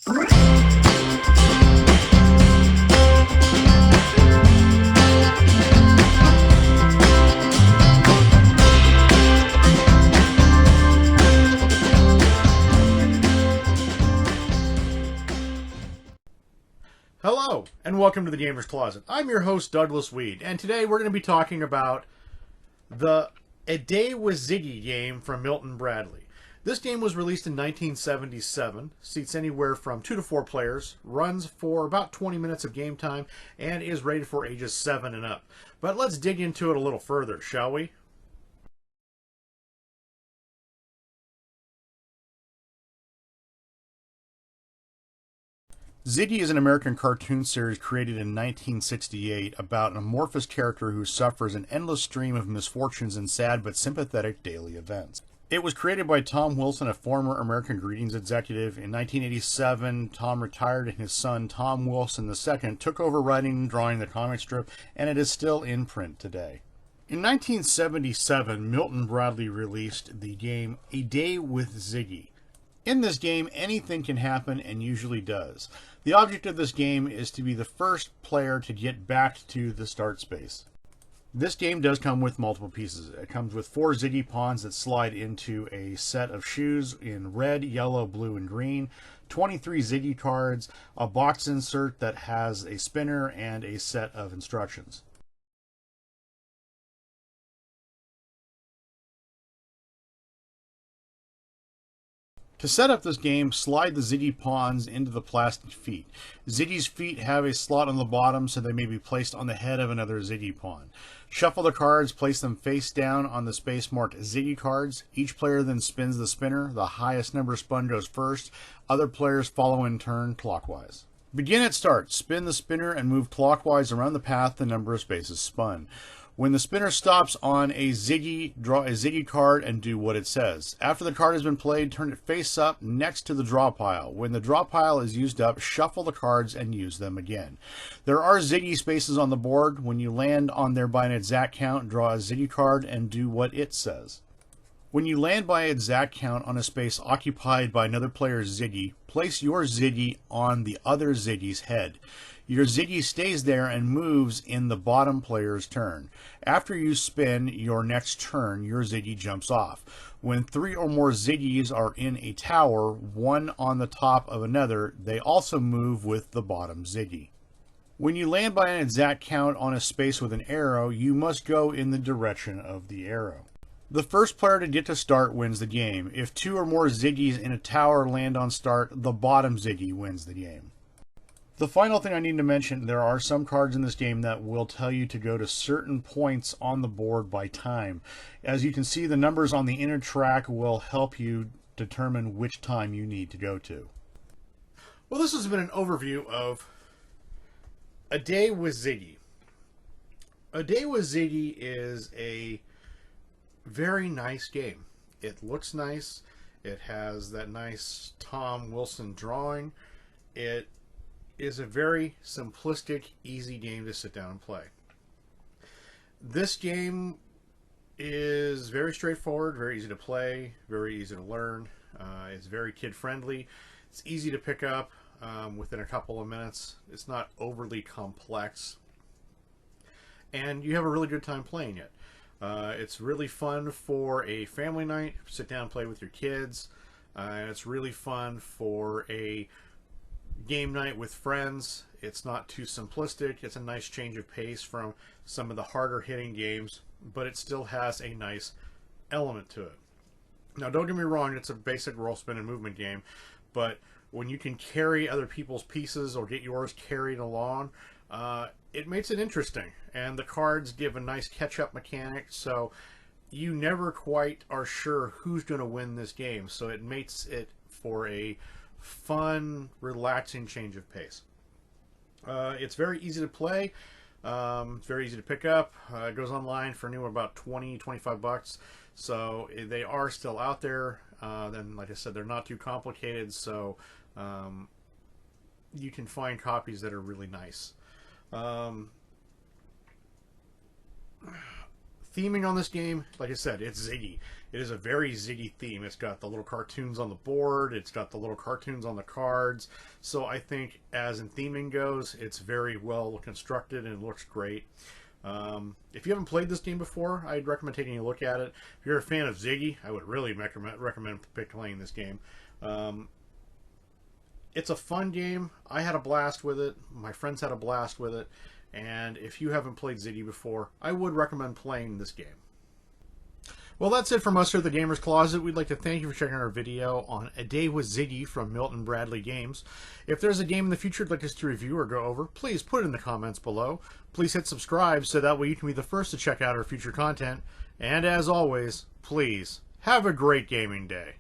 Hello, and welcome to the Gamer's Closet. I'm your host, Douglas Weed, and today we're going to be talking about the A Day with Ziggy game from Milton Bradley. This game was released in 1977, seats anywhere from 2 to 4 players, runs for about 20 minutes of game time, and is rated for ages 7 and up. But let's dig into it a little further, shall we? Ziggy is an American cartoon series created in 1968 about an amorphous character who suffers an endless stream of misfortunes and sad but sympathetic daily events. It was created by Tom Wilson, a former American Greetings executive. In 1987, Tom retired and his son, Tom Wilson II, took over writing and drawing the comic strip, and it is still in print today. In 1977, Milton Bradley released the game A Day with Ziggy. In this game, anything can happen and usually does. The object of this game is to be the first player to get back to the start space. This game does come with multiple pieces. It comes with 4 Ziggy pawns that slide into a set of shoes in red, yellow, blue, and green, 23 Ziggy cards, a box insert that has a spinner, and a set of instructions. To set up this game, slide the Ziggy pawns into the plastic feet. Ziggy's feet have a slot on the bottom so they may be placed on the head of another Ziggy pawn. Shuffle the cards, place them face down on the space marked Ziggy cards. Each player then spins the spinner. The highest number spun goes first. Other players follow in turn clockwise. Begin at start. Spin the spinner and move clockwise around the path the number of spaces spun. When the spinner stops on a Ziggy, draw a Ziggy card and do what it says. After the card has been played, turn it face up next to the draw pile. When the draw pile is used up, shuffle the cards and use them again. There are Ziggy spaces on the board. When you land on there by an exact count, draw a Ziggy card and do what it says. When you land by an exact count on a space occupied by another player's Ziggy, place your Ziggy on the other Ziggy's head. Your Ziggy stays there and moves in the bottom player's turn. After you spin your next turn, your Ziggy jumps off. When 3 or more Ziggies are in a tower, one on the top of another, they also move with the bottom Ziggy. When you land by an exact count on a space with an arrow, you must go in the direction of the arrow. The first player to get to start wins the game. If 2 or more Ziggies in a tower land on start, the bottom Ziggy wins the game. The final thing I need to mention, there are some cards in this game that will tell you to go to certain points on the board by time. As you can see, the numbers on the inner track will help you determine which time you need to go to. Well, this has been an overview of A Day with Ziggy. A Day with Ziggy is a very nice game. It looks nice. It has that nice Tom Wilson drawing. It is a very simplistic, easy game to sit down and play. This game is very straightforward, very easy to play, very easy to learn. It's very kid-friendly. It's easy to pick up within a couple of minutes. It's not overly complex. And you have a really good time playing it. It's really fun for a family night. Sit down and play with your kids. And it's really fun for a game night with friends. It's not too simplistic. It's a nice change of pace from some of the harder hitting games, but it still has a nice element to it. Now, don't get me wrong, it's a basic roll, spin, and movement game, but when you can carry other people's pieces or get yours carried along, it makes it interesting. And the cards give a nice catch-up mechanic, so you never quite are sure who's going to win this game. So it makes it for a fun, relaxing change of pace. It's very easy to play. It's very easy to pick up. It goes online for new about $20-25. So they are still out there. Then, like I said, they're not too complicated. So you can find copies that are really nice. Theming on this game, like I said, it's Ziggy. It is a very Ziggy theme. It's got the little cartoons on the board. It's got the little cartoons on the cards. So I think, as in theming goes, it's very well constructed and it looks great. If you haven't played this game before, I'd recommend taking a look at it. If you're a fan of Ziggy, I would really recommend playing this game. It's a fun game. I had a blast with it. My friends had a blast with it. And if you haven't played Ziggy before, I would recommend playing this game. Well, that's it from us here at the Gamers Closet. We'd like to thank you for checking our video on A Day with Ziggy from Milton Bradley Games. If there's a game in the future you'd like us to review or go over, please put it in the comments below. Please hit subscribe so that way you can be the first to check out our future content. And as always, please have a great gaming day.